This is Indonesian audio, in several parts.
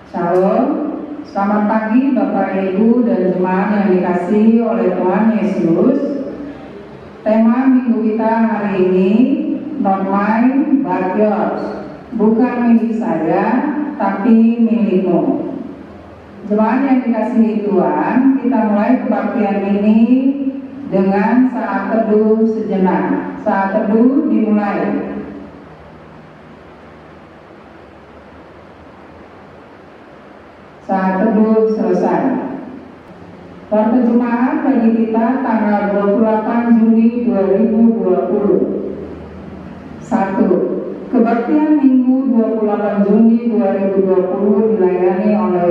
Shalom, selamat pagi Bapak Ibu dan jemaat yang dikasihi oleh Tuhan Yesus. Tema minggu kita hari ini, not mine but yours. Bukan milik saya, tapi milikmu. Jemaat yang dikasihi Tuhan, kita mulai kebaktian ini dengan saat teduh sejenak. Saat teduh dimulai. Saat teduh selesai. Pertemuan bagi kita tanggal 28 Juni 2020. 1. Kebaktian Minggu 28 Juni 2020 dilayani oleh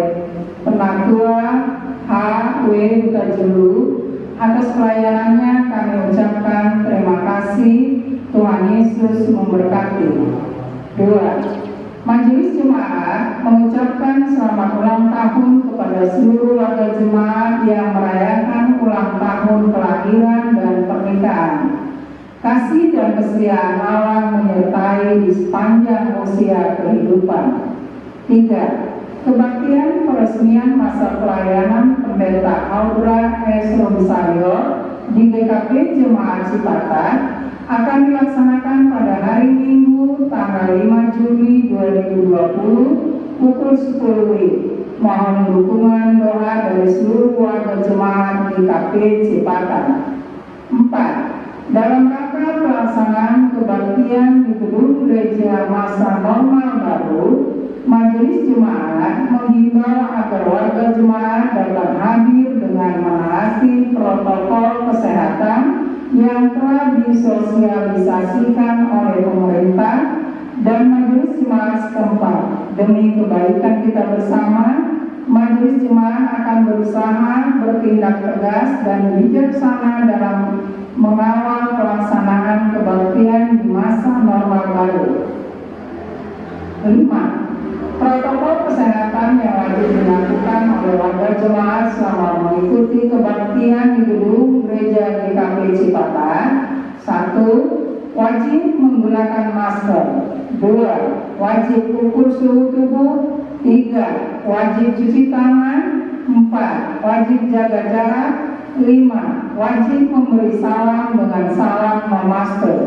Penatua H.W. Hutajulu. Atas pelayanannya kami ucapkan terima kasih. Tuhan Yesus memberkati. 2. Majelis Jemaat mengucapkan selamat ulang tahun kepada seluruh warga jemaat yang merayakan ulang tahun kelahiran dan pernikahan. Kasih dan kesetiaan Allah menyertai di sepanjang usia kehidupan. 3. Kebaktian peresmian masa pelayanan Pendeta Audra S. Robisayor di GKP Jemaat Cipatat akan dilaksanakan pada hari Minggu tanggal 5 Juni 2020 pukul 10 WIB. Mohon dukungan doa dari seluruh warga jemaat GKP Cipatat. 4. Dalam rangka pelaksanaan kebaktian di gedung gereja masa normal baru, Majelis Jemaat menghimbau agar warga jemaat dapat hadir dengan menaati protokol kesehatan yang telah disosialisasikan oleh pemerintah dan Majelis Jemaat setempat. Demi kebaikan kita bersama, Majelis Jemaat akan berusaha bertindak tegas dan bijaksana dalam mengawal pelaksanaan kebaktian di masa normal baru. 5. Protokol kesehatan yang wajib dilakukan oleh warga jemaat selama mengikuti kebaktian di gedung gereja GKP Cipatat. 1. Wajib menggunakan masker. 2. Wajib ukur suhu tubuh. 3. Wajib cuci tangan. 4. Wajib jaga jarak. 5. Wajib memberi salam dengan salam memasker.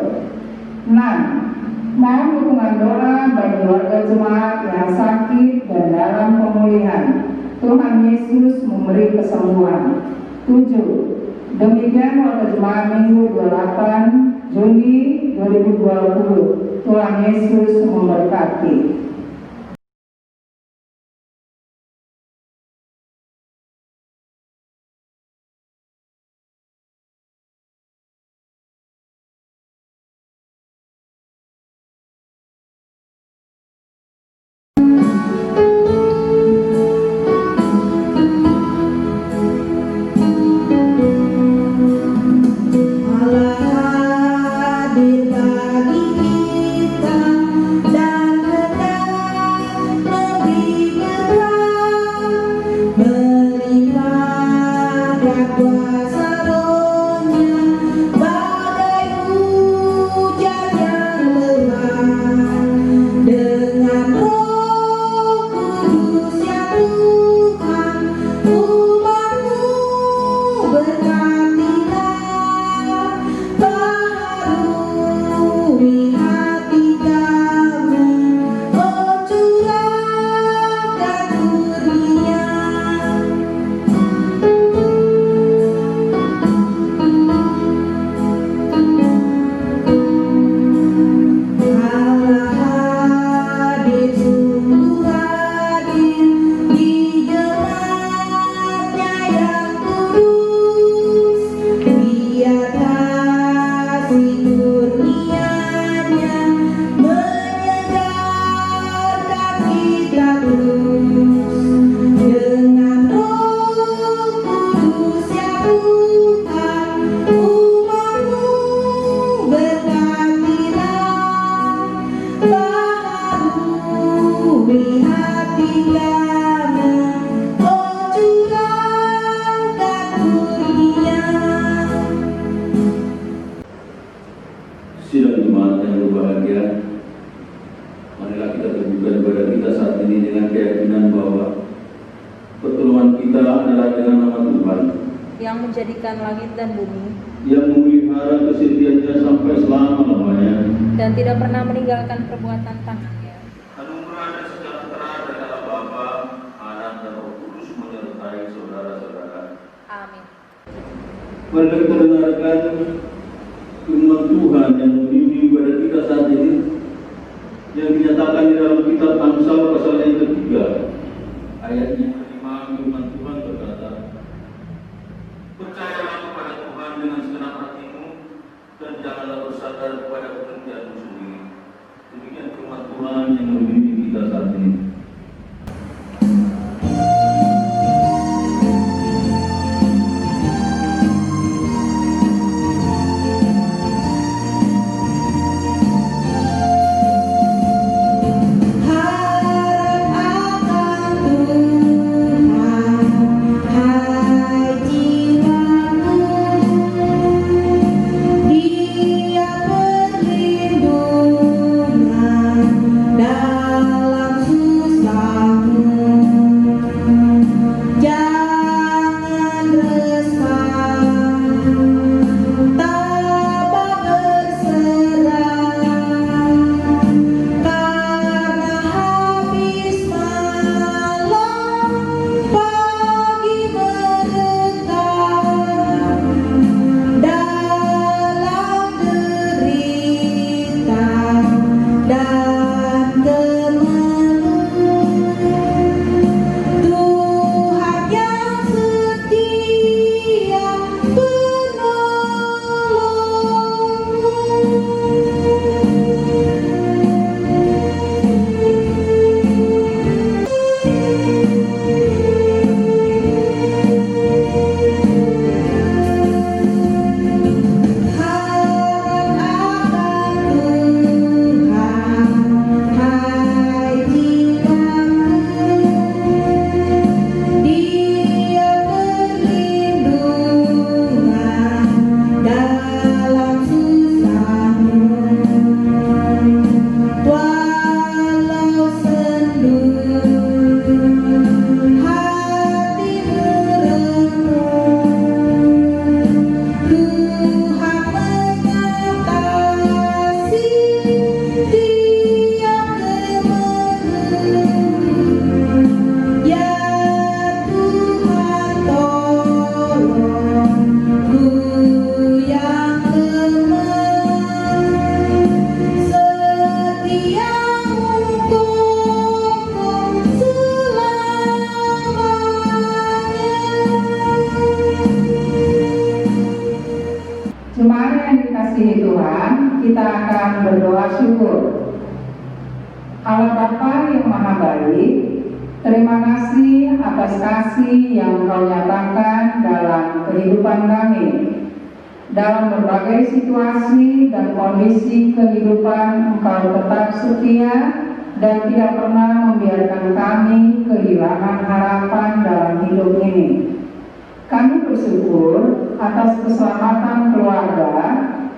6. Mohon dukungan doa bagi warga jemaat yang sakit dan dalam pemulihan. Tuhan Yesus memberi kesembuhan. 7. Demikian warga jemaat Minggu 28 Juni 2020. Tuhan Yesus memberkati. Hadir bagi kita dan adalah dengan nama Tuhan yang menjadikan langit dan bumi, yang memelihara kesetiaannya sampai selama-lamanya, dan tidak pernah meninggalkan perbuatan tangannya. Anugerah dan sejahtera dari Allah Bapa, Anak dan Roh Kudus menyertai saudara-saudara. Amin. Mari kita dengarkan firman Tuhan yang membimbing pada kita saat ini, yang dinyatakan di dalam kitab Amsal pasal yang ketiga, ayat yang kelima. Firman Tuhan berkata, percayalah kepada Tuhan dengan segenap hatimu, dan janganlah bersandar kepada pekerjaanmu sendiri. Demikian firman Tuhan yang membimbing kita saat ini. Jemaat yang dikasihi Tuhan, kita akan berdoa syukur. Allah Bapa yang Maha Baik, terima kasih atas kasih yang Kau nyatakan dalam kehidupan kami. Dalam berbagai situasi dan kondisi kehidupan, Engkau tetap setia dan tidak pernah membiarkan kami kehilangan harapan dalam hidup ini. Kami bersyukur atas keselamatan keluarga,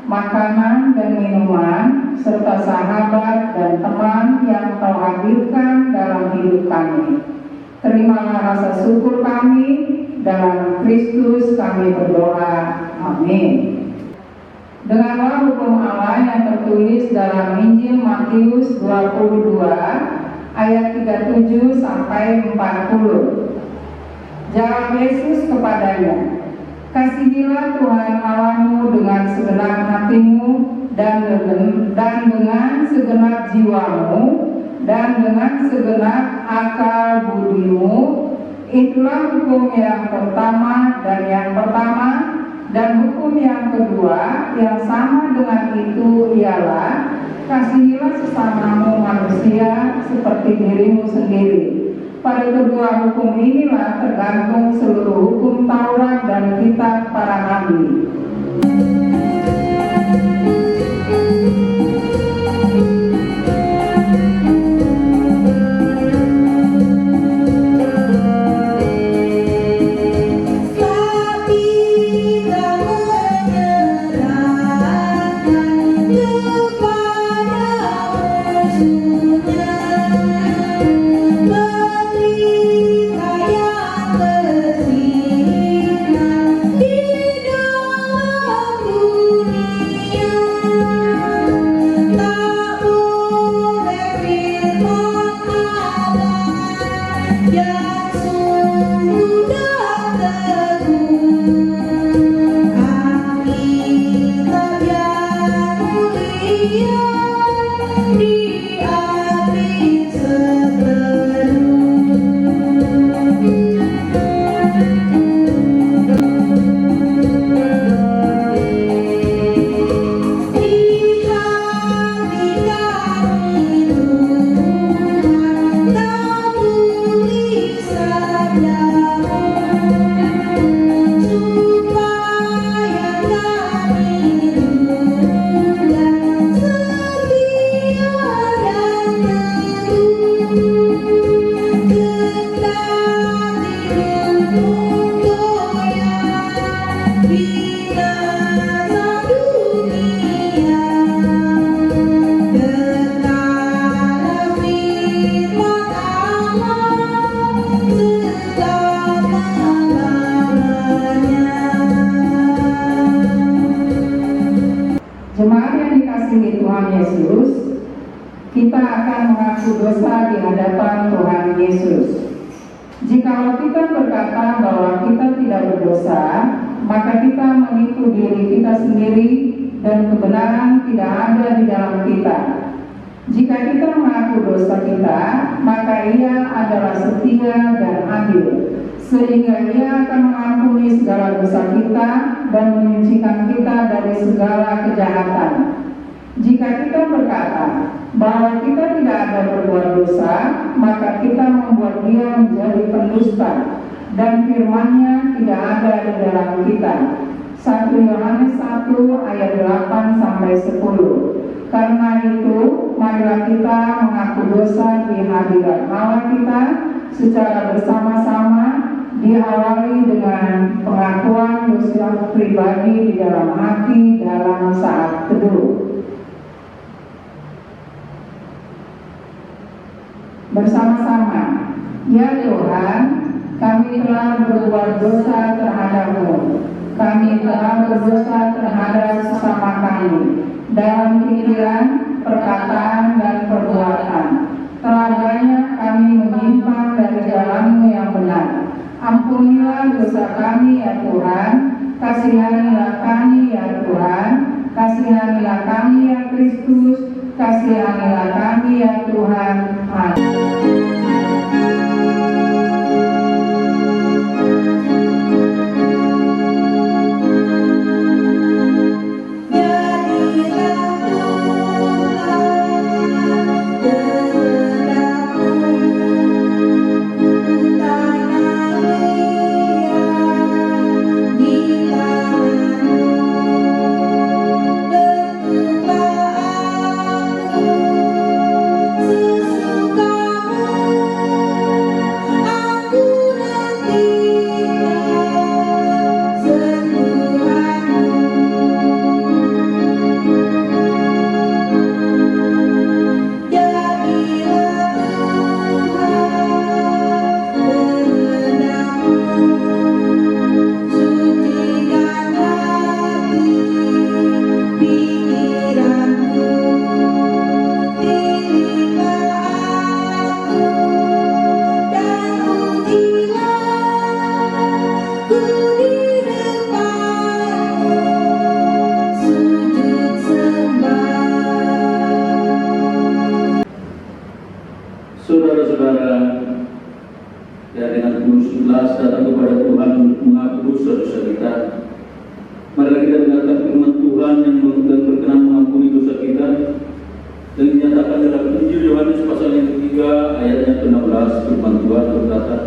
makanan dan minuman, serta sahabat dan teman yang Kau hadirkan dalam hidup kami. Terimalah rasa syukur kami, dalam Kristus kami berdoa. Amin. Dengarlah hukum Allah yang tertulis dalam Injil Matius 22 ayat 37 sampai 40. Jawab Yesus kepadanya, kasihilah Tuhan Allahmu dengan segenap hatimu dan dengan segenap jiwamu dan dengan segenap akal budimu. Itulah hukum yang pertama dan hukum yang kedua yang sama dengan itu ialah kasihilah sesamamu manusia seperti dirimu sendiri. Pada kedua hukum inilah tergantung seluruh hukum Taurat dan kitab para nabi. Kaya bersih yang sudah teguh, Alkitab yang mulia diapit sepenuh. Jemaat yang dikasihi Tuhan Yesus, kita akan mengaku dosa di hadapan Tuhan Yesus. Jikalau kita berkata bahwa kita tidak berdosa, maka kita menipu diri kita sendiri dan kebenaran tidak ada di dalam kita. Jika kita mengaku dosa kita, maka Ia adalah setia dan adil, sehingga Ia akan mengampuni segala dosa kita dan menyucikan kita dari segala kejahatan. Jika kita berkata bahwa kita tidak ada berbuat dosa, maka kita membuat Dia menjadi pendusta, dan firman-Nya tidak ada di dalam kita. 1 Yohanes 1 ayat 8 sampai 10. Karena itu, marilah kita mengaku dosa di hadirat Allah kita secara bersama-sama, diawali dengan pengakuan dosa pribadi di dalam hati dalam saat teduh. Bersama-sama, ya Tuhan, kami telah berbuat dosa terhadap-Mu. Kami telah berdosa terhadap sesama kami dalam pikiran, perkataan, dan perbuatan. Telah banyak kami menyimpang dari jalan-Mu yang benar. Ampunilah dosa kami ya Tuhan, kasihanilah kami ya Tuhan, kasihanilah kami ya Kristus, kasihanilah kami ya Tuhan. Amin. Saudara-saudara, ya dengan tulus ikhlas datang kepada Tuhan untuk mengaku dosa-dosa kita. Mari kita dengarkan firman Tuhan yang berkenan mengampuni dosa kita dan dinyatakan dalam Injil Yohanes pasal yang ketiga ayatnya ke-16. Firman Tuhan berkata,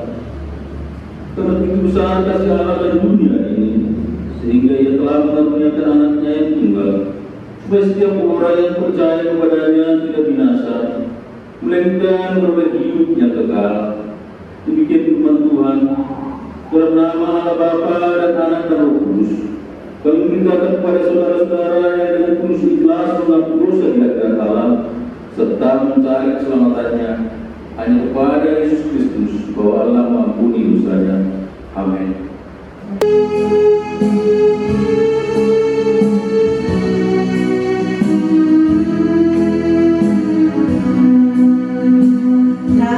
karena begitu besar kasih Allah dan dunia ini, sehingga Ia telah mengaruniakan anaknya yang tunggal, supaya setiap orang yang percaya kepadanya tidak binasa, melainkan beroleh hidup yang kekal. Demikian firman Tuhan. Dalam nama Allah Bapa dan Anak dan Roh Kudus, kami mintakan kepada saudara-saudara yang dengan tulus ikhlas mengaku dosa di hadapan Allah serta mencari keselamatannya hanya kepada Yesus Kristus, bahwa Allah mengampuni dosanya. Amin. La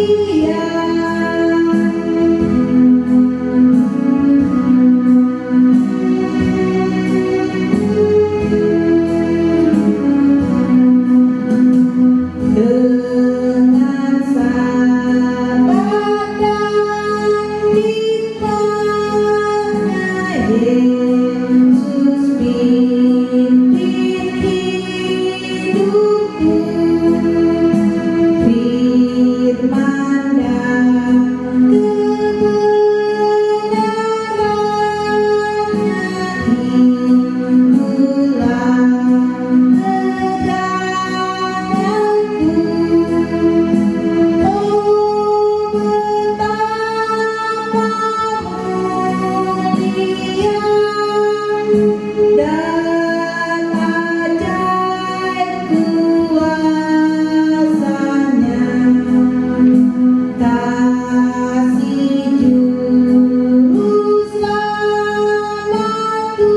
Dengan sabar dan hikmatnya Yesus pimpin hidupku, firman dan kebenarannya itulah peganganku. Oh, betapa mulia dan ajaib kuasanya, kasih juru selamatku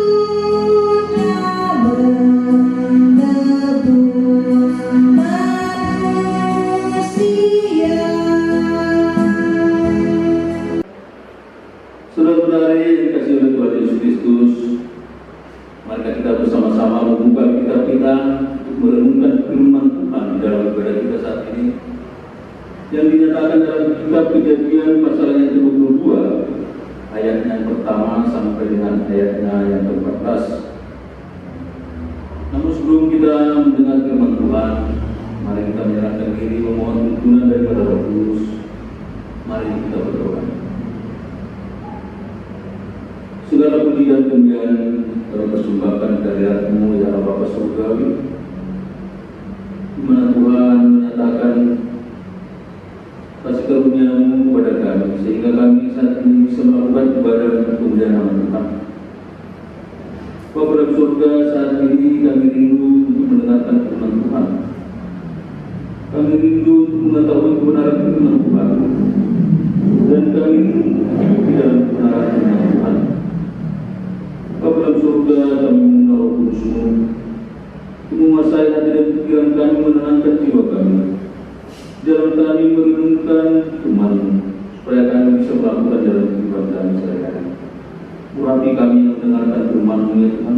menebus manusia. Saudara-saudari yang dikasihi oleh Tuhan Yesus Kristus, mari kita bersama-sama membuka kitab kita untuk merenungkan firman Tuhan di dalam ibadah kita saat ini yang dinyatakan dalam kitab Kejadian pasal yang ke-22 ayatnya yang pertama sampai dengan ayatnya yang ke-14. Namun sebelum kita mendengar firman Tuhan, mari kita menyerahkan diri memohon tuntunan daripada Roh Kudus. Mari kita berdoa. Segala puji dan kemuliaan kami persembahkan kehadirat-Mu ya Allah Bapa Surgawi, di mana Tuhan menyatakan kasih karunia-Mu kepada kami sehingga kami saat ini bisa melakukan ibadah dan kemuliaan nama Tuhan. Bapa dalam surga, saat ini kami rindu untuk mendengarkan firman Tuhan. Kami rindu untuk mengetahui kebenaran firman Tuhan, dan kami rindu di dalam kebenaran firman Tuhan. Bapa dalam surga, kami memohon Roh Kudus-Mu untuk menguasai hati dan pikiran kami, menenangkan jiwa kami. Dalam kami merenungkan firman-Mu, supaya kami bisa melakukan dalam kehidupan kami sehari-hari. Urapi kami yang mendengarkan firman-Mu ya Tuhan.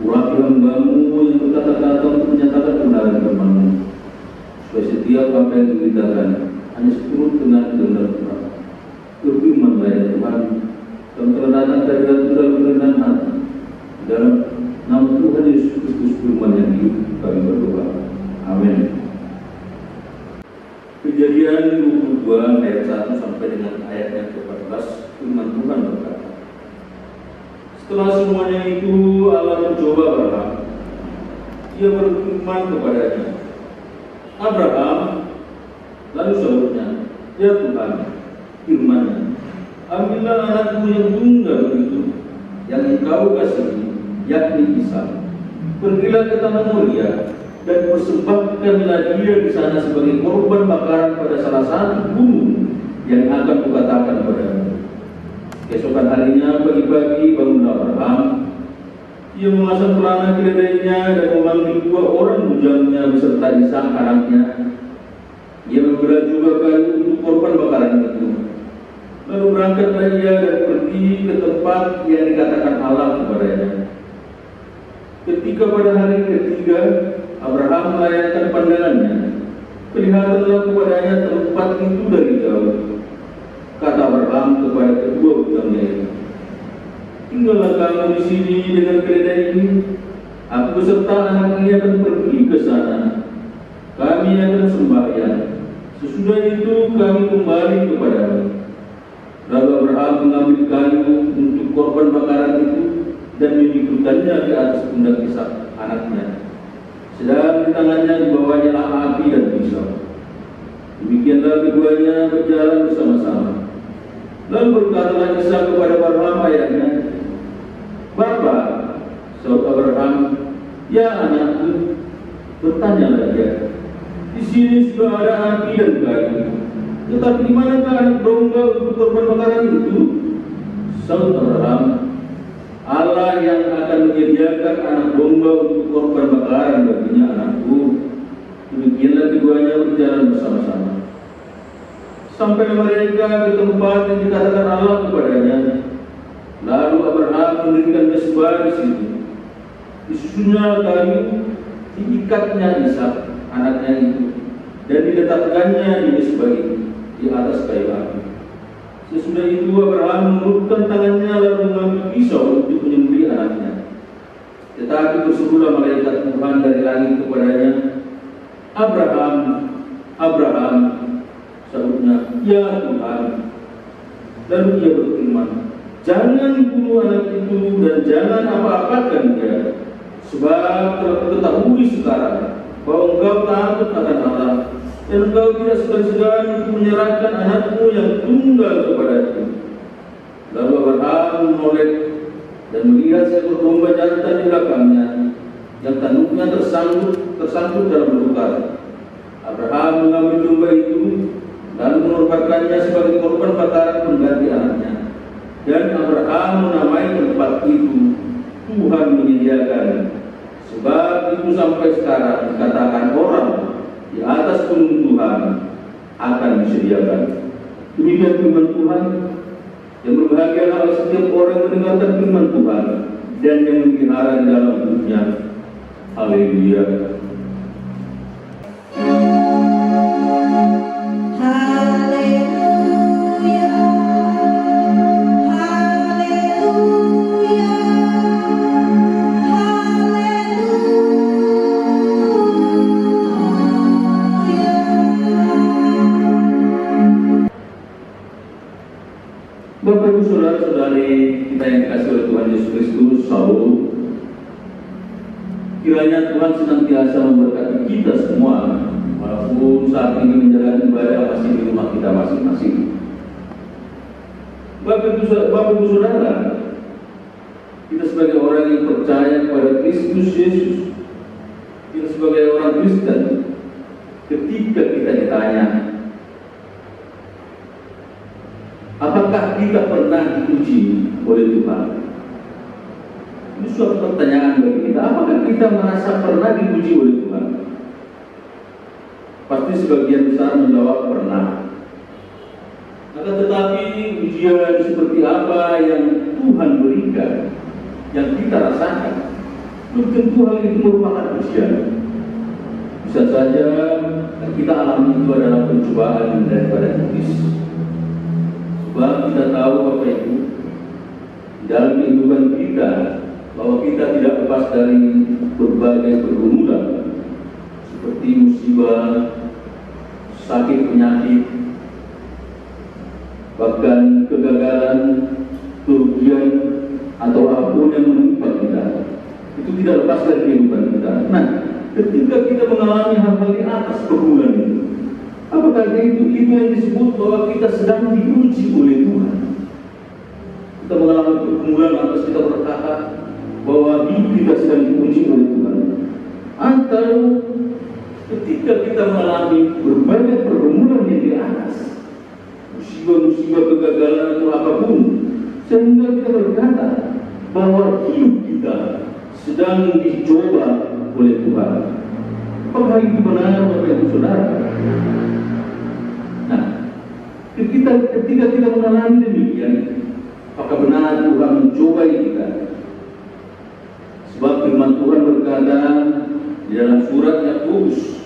Urapi hamba-Mu yang berkata-kata untuk menyatakan kebenaran firman-Mu, supaya setiap apa yang diberitakan hanya seturut dengan kebenaran Tuhan. Berfirman-Lah ya Tuhan, kami telah datang dari dalam kerendahan hati. Dalam nama Tuhan Yesus Kristus firman yang hidup kami berdoa. Amin. Kejadian 22 ayat 1 sampai dengan ayat yang ke-14, firman Tuhan berkata, setelah semuanya itu Allah mencoba Abraham. Ia berfirman kepadanya, Abraham. Lalu sahutnya, ya Tuhan, firman-Nya, ambillah anakmu yang tunggal itu, yang engkau kasihi, yakni Ishak. Pergilah ke tanah Moria dan persembahkanlah dia di sana sebagai korban bakaran pada salah satu gunung yang akan kukatakan padamu. Keesokan harinya pagi-pagi bangunlah Abraham. Ia memasang pelana keledainya dan memanggil 2 orang bujangnya beserta Ishak anaknya. Ia membelah juga kayu untuk korban bakaran itu. Lalu berangkatlah ia dan pergi ke tempat yang dikatakan Allah kepadanya. Ketika pada hari ketiga Abraham melayangkan pandangannya, kelihatanlah kepadanya tempat itu dari jauh. Kata Abraham kepada kedua bujangnya itu, tinggallah kamu di sini dengan keledai ini. Aku beserta anak ini akan pergi ke sana. Kami akan sembahyang. Sesudah itu kami kembali kepadamu. Lalu Abraham mengambil kayu untuk korban bakaran itu dan memikulkannya ke atas pundak Ishak anaknya. Sedang di tangannya dibawanya api dan pisau. Demikianlah keduanya berjalan bersama-sama. Lalu berkatalah Ishak kepada Abraham ayahnya, Bapa, saud Abraham, ya anakku. Bertanyalah dia, di sini sudah ada api dan kayu, tetapi di manakah anak domba untuk korban bakaran itu? Saud Abraham, Allah yang akan menyediakan anak domba untuk korban bakaran baginya anakku. Demikianlah keduanya berjalan bersama-sama. Sampai mereka ke tempat yang dikatakan Allah kepadanya. Lalu Abraham mendirikan mezbah di situ. Disusunnya kayu, diikatnya Ishak, anaknya itu, dan diletakkannya di mezbah itu di atas kayu api. Sesudah itu Abraham mengulurkan tangannya lalu mengambil pisau untuk menyembelih anaknya. Tetapi tersuruhlah malaikat Tuhan dari langit kepadanya, Abraham, Abraham. Sahutnya, ya Tuhan. Lalu ia berfirman, jangan bunuh anak itu dan jangan apa-apakan dia, sebab telah ketahui sekarang bahwa engkau takut akan Allah dan engkau tidak segan-segan untuk menyerahkan anakmu yang tunggal kepadaku. Lalu Abraham menoleh dan melihat seekor domba jantan di belakangnya yang tanduknya tersangkut dalam belukar. Abraham mengambil domba itu lalu mengorbankannya sebagai korban bakaran pengganti anaknya. Dan Abraham menamai tempat itu Tuhan menyediakan. Sebab itu sampai sekarang dikatakan orang di atas gunung Tuhan akan disediakan. Demikian firman Tuhan. Yang berbahagialah setiap orang yang mendengarkan firman Tuhan dan yang memelihara di dalam hidupnya. Haleluya. Bapak Ibu Saudara-saudari kita yang dikasihi oleh Tuhan Yesus Kristus, Salam. Kiranya Tuhan senantiasa memberkati kita semua, walaupun saat ini menjalani ibadah masih di rumah kita masing-masing. Bapak Ibu Saudara, kita sebagai orang yang percaya kepada Kristus Yesus, kita sebagai orang Kristen, ketika kita ditanya, apakah kita pernah diuji oleh Tuhan? Ini suatu pertanyaan bagi kita. Apakah kita merasa pernah diuji oleh Tuhan? Pasti sebagian besar menjawab pernah. Akan tetapi ujian seperti apa yang Tuhan berikan, yang kita rasakan, belum tentu hal itu merupakan ujian. Bisa saja kita alami itu adalah pencobaan daripada iblis. Sebab kita tahu Bapak Ibu, dalam kehidupan kita, bahwa kita tidak lepas dari berbagai pergumulan seperti musibah, sakit penyakit, bahkan kegagalan, kerugian, atau apapun yang menimpa kita. Itu tidak lepas dari kehidupan kita. Nah, ketika kita mengalami hal-hal di atas pergumulan itu, apakah itu yang disebut bahwa kita sedang diuji oleh Tuhan? Kita mengalami pergumulan atas kita berkata bahwa hidup kita sedang diuji oleh Tuhan. Atau ketika kita mengalami berbagai pergumulan yang di atas, musibah-musibah, kegagalan atau apapun, sehingga kita berkata bahwa hidup kita sedang dicoba oleh Tuhan. Apakah itu benar, Bapak Ibu Saudara? Nah, ketika kita mengalami demikian, apakah benar Tuhan mencobai kita? Sebab firman Tuhan berkata di dalam surat Yakobus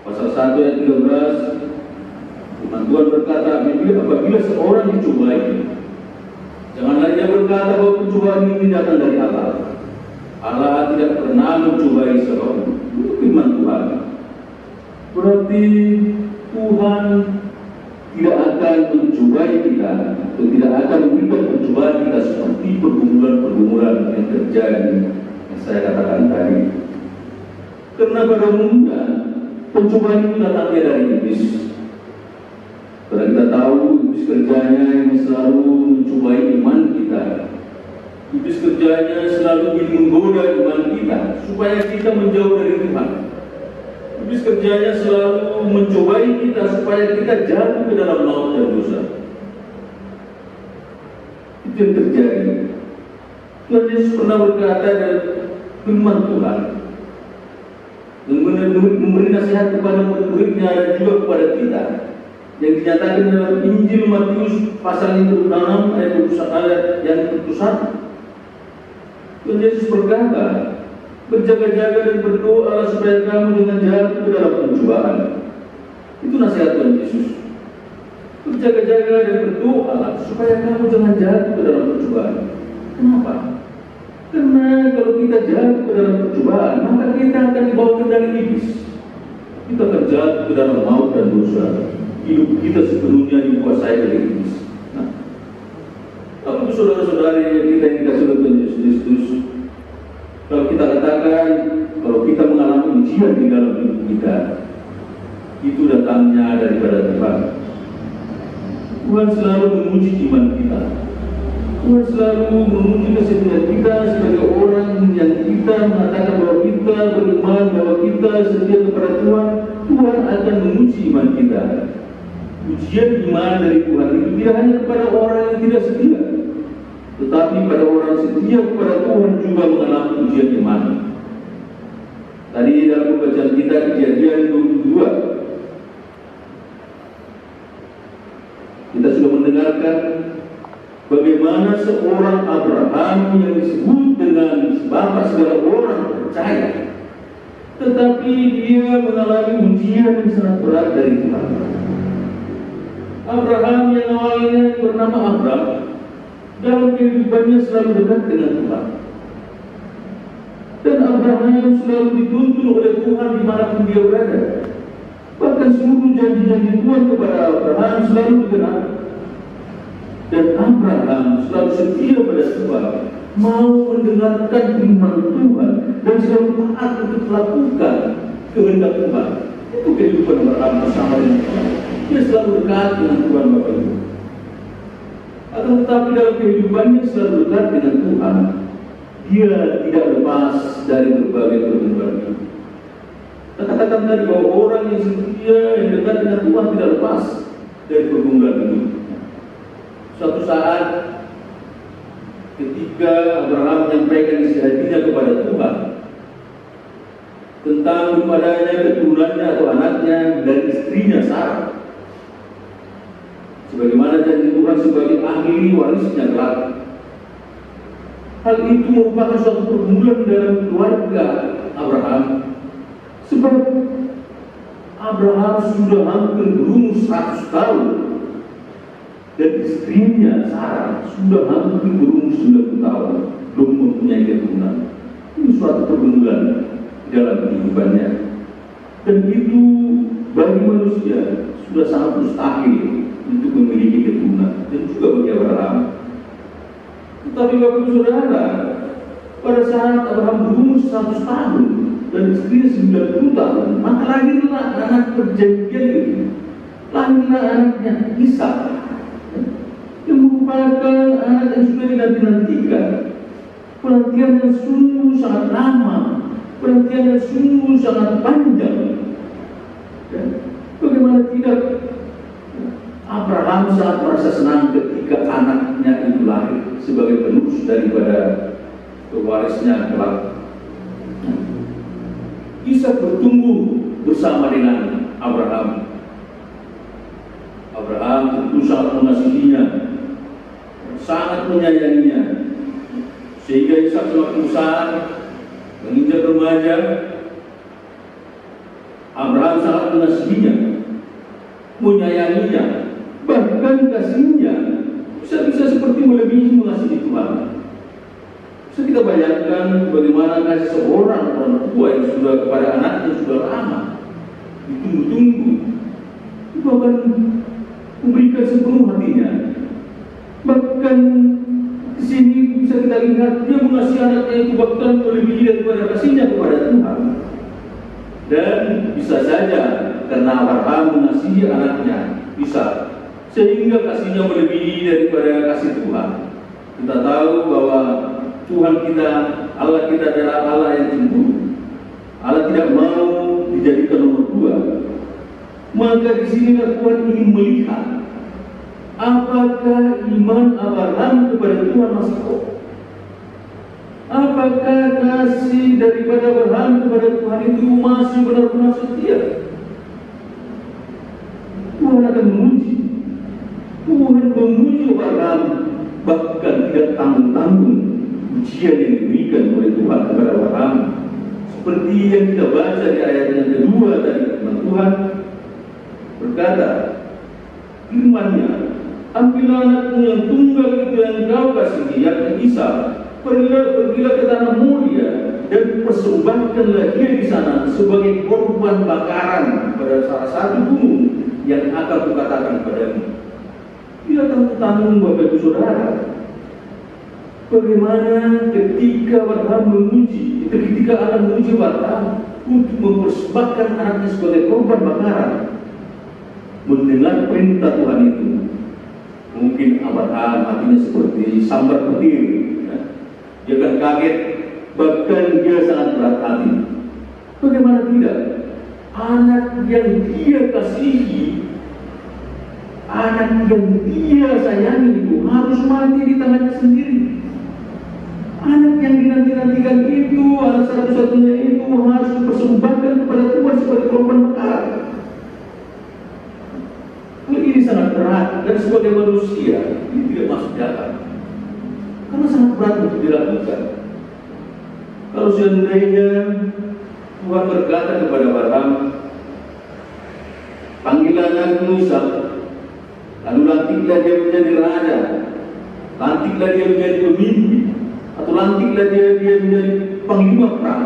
pasal 1 ayat 13, firman Tuhan berkata, apabila seorang dicobai, janganlah dia berkata bahwa pencobaan ini datang dari Allah. Allah tidak pernah mencobai seorang. Itu firman Tuhan. Berarti Tuhan tidak akan mencobai kita, atau tidak akan memberikan pencobaan kita seperti pergumulan-pergumulan yang terjadi yang saya katakan tadi. Karena pada umumnya pencobaan itu datangnya dari iblis. Karena kita tahu iblis kerjanya yang selalu mencobai iman kita. Iblis kerjanya selalu ingin menggoda iman kita supaya kita menjauh dari Tuhan. Iblis kerjanya selalu mencobai kita supaya kita jatuh ke dalam laut dan dosa. Itu yang terjadi. Tuhan Yesus pernah berkata dalam firman Tuhan, memberi nasihat kepada murid-muridnya dan juga kepada kita, yang dinyatakan dalam Injil Matius pasal 26 ayat 21 yang 21. Tuhan Yesus berkata, berjaga-jaga dan berdoa supaya kamu jangan jatuh ke dalam pencobaan. Itu nasihat Tuhan Yesus. Berjaga-jaga dan berdoa supaya kamu jangan jatuh ke dalam pencobaan. Kenapa? Karena kalau kita jatuh ke dalam pencobaan, maka kita akan dibawa ke dalam iblis. Kita akan jatuh ke dalam maut dan dosa. Hidup kita sepenuhnya dikuasai oleh iblis. Nah, kalau saudara-saudari kita yang dikasih oleh Tuhan Yesus Kristus, kalau kita katakan, kalau kita mengalami ujian di dalam hidup kita, itu datangnya daripada Tuhan. Tuhan selalu menguji iman kita. Tuhan selalu menguji kesetiaan kita sebagai orang yang kita mengatakan bahwa kita beriman, bahwa kita setia kepada Tuhan. Tuhan akan menguji iman kita. Ujian iman dari Tuhan itu tidak hanya kepada orang yang tidak setia, tetapi pada orang setia kepada Tuhan juga mengalami ujian iman. Tadi dalam pembacaan kita Kejadian 22, kita sudah mendengarkan bagaimana seorang Abraham yang disebut dengan bapak segala orang percaya, tetapi dia mengalami ujian yang sangat berat dari Tuhan. Abraham yang awalnya bernama Abram, dalam kehidupannya selalu dekat dengan Tuhan. Dan Abraham selalu dituntun oleh Tuhan dimanapun dia berada. Bahkan seluruh janji-janji Tuhan kepada Abraham selalu digenapi. Dan Abraham selalu setia pada Tuhan, mau mendengarkan firman Tuhan dan selalu taat untuk melakukan kehendak Tuhan. Itu kehidupan Abraham bersama dengan Tuhan. Dia selalu dekat dengan Tuhan Bapak Ibu. Akan tetapi dalam kehidupannya selalu dekat dengan Tuhan, dia tidak lepas dari berbagai pergumulan hidup. Kita katakan tadi bahwa orang yang setia, yang dekat dengan Tuhan tidak lepas dari pergumulan hidup. Suatu saat ketika Abraham menyampaikan isi hatinya kepada Tuhan tentang kepadanya keturunannya atau anaknya dari istrinya Sarah, sebagaimana janji Tuhan sebagai ahli warisnya kelak. Hal itu merupakan suatu pergumulan dalam keluarga Abraham, sebab Abraham sudah hampir berumur 100 tahun dan istrinya Sarah sudah hampir berumur 90 tahun, belum mempunyai keturunan. Ini suatu pergumulan dalam kehidupannya, dan itu bagi manusia sudah sangat mustahil untuk memiliki keturunan, dan juga bagi Abraham. Tetapi Bapak Ibu Saudara, pada saat Abraham berumur 100 tahun dan istrinya 90 tahun, maka lahirlah anak perjanjian itu. Lahirlah anaknya Ishak, yang merupakan anak yang sudah dinanti-nantikan. Penantian yang sungguh sangat lama, penantian yang sungguh sangat panjang. Dan bagaimana tidak, Abraham sangat merasa senang ketika anaknya itu lahir sebagai penerus daripada pewarisnya kelak. Ishak bertumbuh bersama dengan Abraham. Abraham tentu sangat mengasihinya, sangat menyayanginya, sehingga Ishak semakin besar, menginjak remaja. Abraham sangat mengasihinya, menyayanginya, bahkan kasihnya bisa seperti melebihi mengasihi Tuhan. Bisa kita bayangkan bagaimana kasih seorang orang tua yang sudah kepada anaknya sudah lama ditunggu-tunggu, itu akan memberikan sepenuh hatinya. Bahkan di sini bisa kita lihat dia mengasihi anaknya itu bahkan melebihi daripada kasihnya kepada Tuhan. Dan bisa saja karena Abraham mengasihi anaknya Ishak, sehingga kasihnya melebihi daripada kasih Tuhan. Kita tahu bahwa Tuhan kita, Allah kita adalah Allah yang cemburu. Allah tidak mau dijadikan nomor dua. Maka di sinilah Tuhan ingin melihat apakah iman Abraham kepada Tuhan masih kokoh. Apakah kasih daripada Abraham kepada Tuhan itu masih benar-benar setia? Tuhan Tuhan akan menguji. Tuhan menguji Abraham, bahkan tidak tanggung-tanggung ujian yang diberikan oleh Tuhan kepada Abraham. Seperti yang kita baca di ayat yang kedua tadi, Tuhan berkata, firman-Nya, ambillah anakmu yang tunggal itu yang kau kasihi, yakni Ishak, pergilah ke tanah Moria dan persembahkanlah dia di sana sebagai korban bakaran pada salah satu gunung yang akan kukatakan padamu. Tidak tanggung-tanggung Bapak Ibu Saudara. Bagaimana ketika Abraham menguji, ketika Allah menguji Abraham untuk mempersembahkan anaknya sebagai korban bakaran, mendengar perintah Tuhan itu, mungkin Abraham hatinya seperti sambar petir. Dia akan kaget, bahkan dia sangat berat hati. Bagaimana tidak? Anak yang dia kasihi, anak yang dia sayangi itu harus mati di tangannya sendiri. Anak yang dinanti-nantikan itu, anak satu-satunya itu harus dipersembahkan kepada Tuhan sebagai korban bakaran. Ini sangat berat, dan sebagai manusia ini tidak masuk akal. Karena sangat berat untuk dilakukan. Kalau seandainya Tuhan berkata kepada Abraham, panggillah anakmu Ishak, lalu lantiklah dia menjadi raja, lantiklah dia menjadi pemimpin, atau lantiklah dia menjadi panglima perang.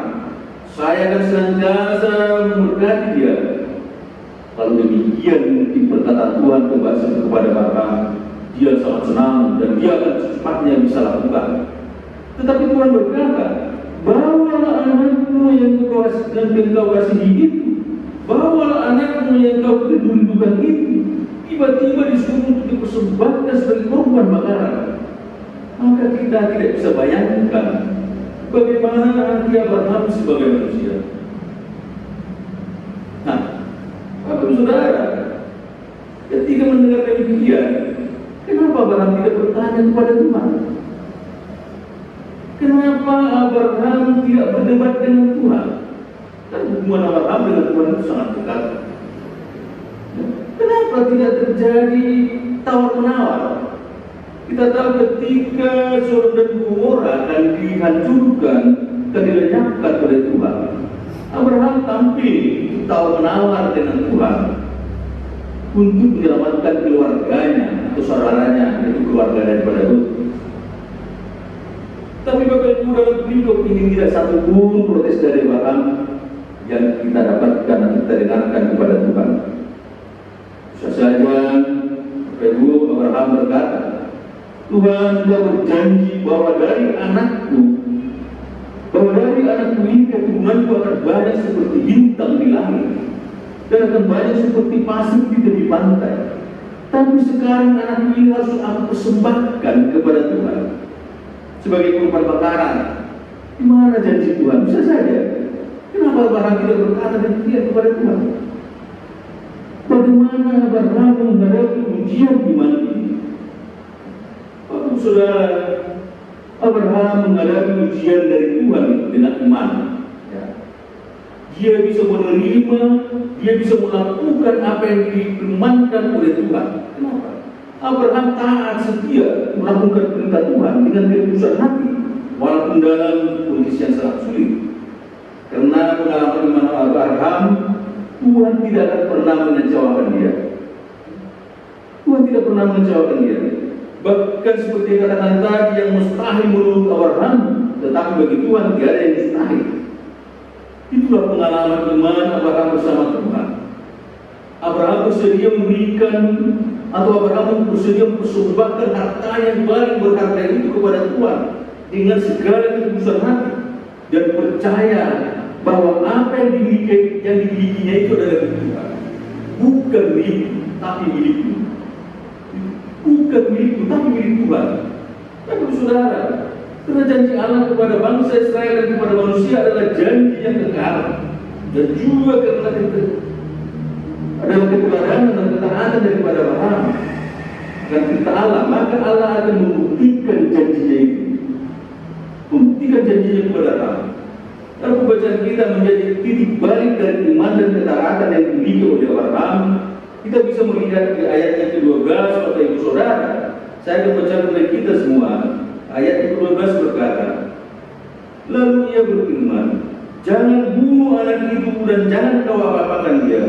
Saya akan senantiasa memberkati dia. Lalu demikian mungkin perkataan Tuhan kepada Abraham, dia sangat senang dan dia akan secepatnya bisa lakukan. Tetapi Tuhan berkata, bawalah anakmu yang kau kasihi itu, bawalah anakmu yang kau rindukan itu, tiba-tiba disuruh untuk dipersembahkan sebagai korban bakaran. Maka kita tidak bisa bayangkan bagaimana hati Abraham sebagai manusia. Nah, Bapak Saudara, ketika mendengar demikian, kenapa Abraham tidak bertanya kepada Tuhan? Kenapa Abraham tidak berdebat dengan Tuhan? Dan hubungan Abraham dengan Tuhan itu sangat dekat. Kenapa tidak terjadi tawar-menawar? Kita tahu ketika Sodom dan Gomora akan dihancurkan dan dilenyapkan oleh Tuhan, Abraham tampil tawar-menawar dengan Tuhan untuk menyelamatkan keluarganya atau saudaranya, yaitu keluarga daripada Lot. Tapi Bapak Ibu dalam hidup ini tidak satu pun protes dari Abraham yang kita dapatkan dan kita dengarkan kepada Tuhan. Bisa saja Bapak Ibu, Abraham berkata, Tuhan telah berjanji bahwa dari anakku ini keturunanku akan banyak seperti bintang di langit dan akan banyak seperti pasir di tepi pantai. Tapi sekarang anakku ini harus aku persembahkan kepada Tuhan sebagai korban bakaran. Di mana janji Tuhan? Bisa saja. Kenapa Abraham tidak berkata demikian kepada Tuhan? Bagaimana Abraham menghadapi ujian iman ini? Bapak Saudara, Abraham menghadapi ujian dari Tuhan dengan iman. Ya. Dia bisa menerima, dia bisa melakukan apa yang difirmankan oleh Tuhan. Kenapa? Abraham taat setia melakukan perintah Tuhan dengan ketulusan hati, walaupun dalam kondisi yang sangat sulit. Karena pengalaman iman Abraham, Tuhan tidak akan pernah mengecewakan dia. Tuhan tidak pernah mengecewakan dia. Bahkan seperti katakan tadi, yang mustahil menurut Abraham, tetapi bagi Tuhan tidak ada yang mustahil. Itulah pengalaman iman Abraham bersama Tuhan. Abraham bersedia memberikan, atau Abraham bersedia mempersembahkan harta yang paling berharga itu kepada Tuhan dengan segala ketulusan hati dan percaya bahwa apa yang dimilikinya itu adalah Tuhan, bukan milikku, tapi milikku. Bukan milikku, tapi milik Tuhan. Tapi saudara, karena janji Allah kepada bangsa Israel dan kepada manusia adalah janji yang kekal, dan juga karena adalah keteladanan dan ketaatan daripada Abraham dan kita Allah, maka Allah akan membuktikan janjinya itu, membuktikan janjinya kepada Abraham. Dalam pembacaan kita menjadi titik balik dari iman dan ketaatan yang dimiliki oleh Abraham Kita bisa melihat di ayat yang ke-12, Bapak Ibu Saudara. Saya akan baca kepada kita semua. Ayat yang ke-12 berkata, lalu ia berfirman, jangan bunuh anak itu dan jangan kau apa-apakan dia,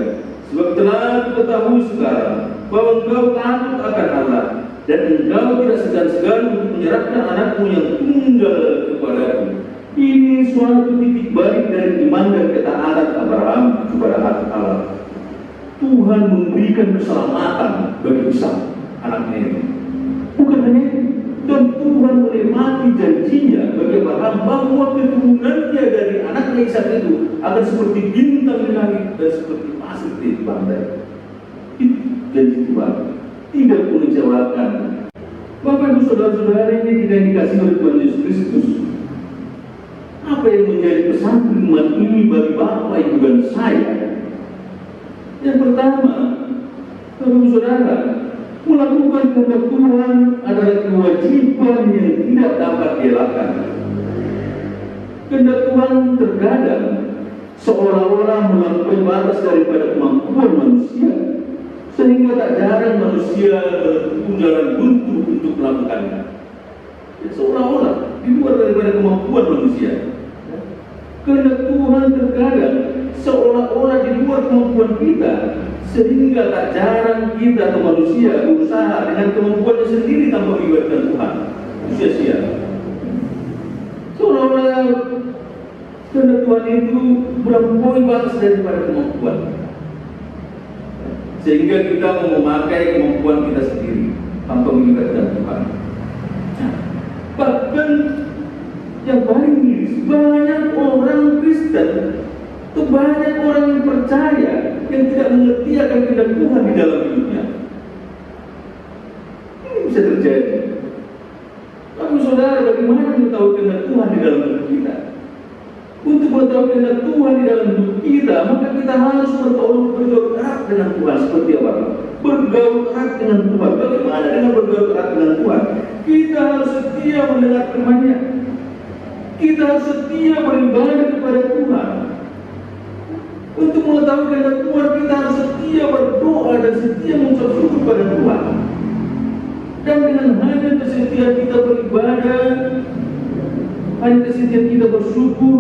sebab telah ketahui sekarang bahwa engkau takut akan Allah dan engkau tidak segan-segan untuk menyerahkan anakmu yang tunggal kepadaku. Ini suatu titik balik dari iman dan ketaatan Abraham kepada Allah. Tuhan memberikan keselamatan bagi Ishak anaknya ini. Bukan hanya itu, dan Tuhan menepati janjinya bagi Abraham bahwa keturunannya dari anaknya Ishak itu akan seperti bintang di langit dan seperti pasir di pantai. Itu janji Tuhan, tidak mengecewakan. Bapak Ibu Saudara-saudara ini tidak dikasih oleh Tuhan Yesus Kristus. Apa yang menjadi pesan firman ini bagi Bapak Ibu dan saya? Yang pertama, Bapak Ibu Saudara, melakukan kehendak Tuhan adalah kewajiban yang tidak dapat dielakkan. Kehendak Tuhan terkadang seolah-olah melampaui batas daripada kemampuan manusia, sehingga tak jarang manusia menempuh jalan buntu untuk melakukannya. Ya, seolah-olah di luar daripada kemampuan manusia. Kehendak Tuhan terkadang seolah-olah di luar kemampuan kita, sehingga tak jarang kita atau manusia berusaha dengan kemampuannya sendiri tanpa melibatkan Tuhan. Sia-sia. Seolah-olah kehendak Tuhan itu melampaui batas daripada kemampuan, sehingga kita mau memakai kemampuan kita sendiri tanpa melibatkan Tuhan. Bahkan yang paling miris, banyak orang Kristen, itu banyak orang yang percaya yang tidak mengerti akan kehendak Tuhan di dalam hidupnya. Ini bisa terjadi. Tapi saudara, bagaimana mengetahui kehendak Tuhan di dalam hidup kita? Untuk mengetahui kehendak Tuhan di dalam hidup kita, maka kita harus bergaul erat dengan Tuhan. Seperti apa? Bergaul erat dengan Tuhan. Bagaimana dengan bergaul erat dengan Tuhan? Kita harus setia mendengar firman-Nya. Kita harus setia beribadah kepada Tuhan. Untuk mengetahui kehendak Tuhan, kita harus setia berdoa dan setia mengucap syukur kepada Tuhan. Dan dengan hanya kesetiaan kita beribadah, hanya kesetiaan kita bersyukur,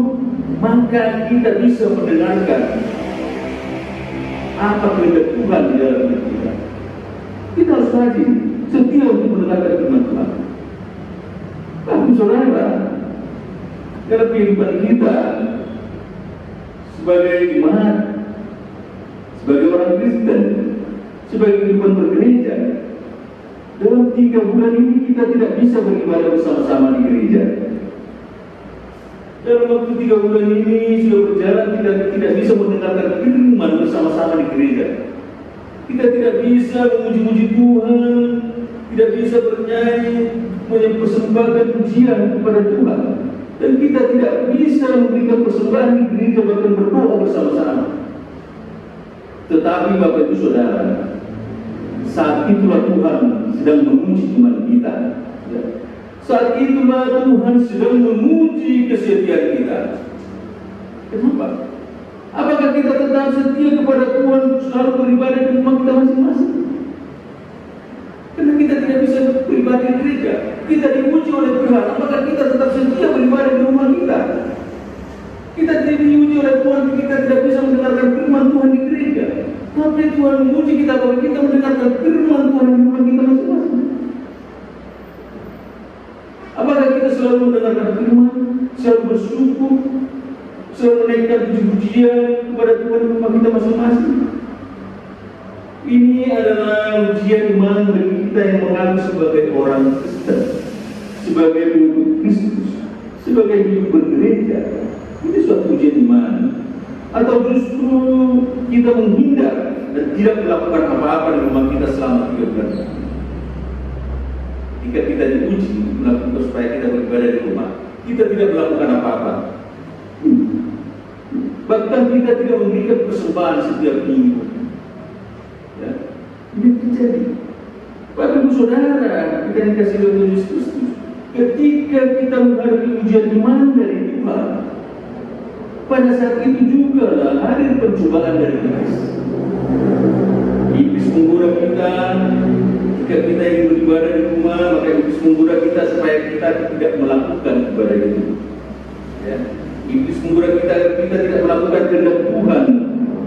maka kita bisa mendengarkan apa kehendak Tuhan di dalam hidup kita. Kita harus rajin setia untuk mendengarkan firman Tuhan. Tapi saudara, dalam kehidupan kita sebagai iman, sebagai orang Kristen, sebagai kehidupan bergereja, dalam 3 bulan ini kita tidak bisa beribadah bersama-sama di gereja. Dalam waktu 3 bulan ini sudah berjalan, kita tidak bisa mendengarkan firman bersama-sama di gereja. Kita tidak bisa memuji-muji Tuhan, tidak bisa bernyanyi, mempersembahkan pujian kepada Tuhan. Dan kita tidak bisa memberikan persembahan di gereja, bahkan berdoa bersama-sama. Tetapi Bapak Ibu Saudara, saat itulah Tuhan sedang menguji iman kita. Saat itulah Tuhan sedang menguji kesetiaan kita. Kenapa? Apakah kita tetap setia kepada Tuhan, selalu beribadah di rumah kita masing-masing? Karena kita tidak bisa beribadah di gereja. Kita diuji oleh Tuhan. Apakah kita tetap setia beribadah di rumah kita? Kita tidak diuji oleh Tuhan, kita tidak bisa mendengarkan firman Tuhan di gereja. Tapi Tuhan menguji kita bahwa kita mendengarkan firman Tuhan di rumah kita masing-masing. Apakah kita selalu mendengarkan firman, selalu bersyukur, selalu menaikkan puji-pujian kepada Tuhan di rumah kita masing-masing? Ini adalah ujian iman bagi kita yang mengaku sebagai orang Kristen, sebagai pengikut Kristus, sebagai hidup bergereja. Ini suatu ujian iman. Atau justru kita menghindar dan tidak melakukan apa-apa di rumah kita selama 3 bulan. Jika kita diuji melakukan supaya kita beribadah di rumah, kita tidak melakukan apa-apa. Bahkan kita tidak memberikan persembahan setiap minggu. Ya, ini terjadi. Bapak Ibu Saudara, kita dikasih oleh Tuhan Yesus Kristus. Ketika kita menghadapi ujian iman dari Tuhan, pada saat itu juga lah hadir pencobaan dari iblis. Iblis iblis menggoda kita. Jika kita ingin beribadah di rumah, maka iblis menggoda kita supaya kita tidak melakukan ibadah itu. Ya. Iblis menggoda kita agar kita tidak melakukan kehendak Tuhan,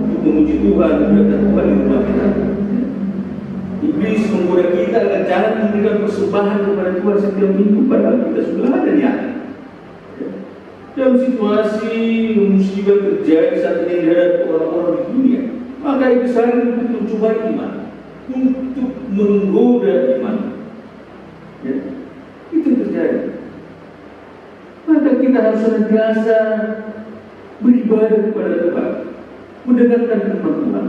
untuk memuji Tuhan, kehendak Tuhan di rumah kita. Iblis menggoda kita agar jangan memberikan persembahan kepada Tuhan setiap minggu, padahal kita sudah ada niat. Ya. Dalam situasi musibah terjadi saat ini dihadapi orang-orang di dunia, maka iblis hari untuk mencoba iman, untuk menggoda iman. Ya. Itu yang terjadi. Maka kita harus senantiasa beribadah kepada Tuhan, mendengarkan firman Tuhan.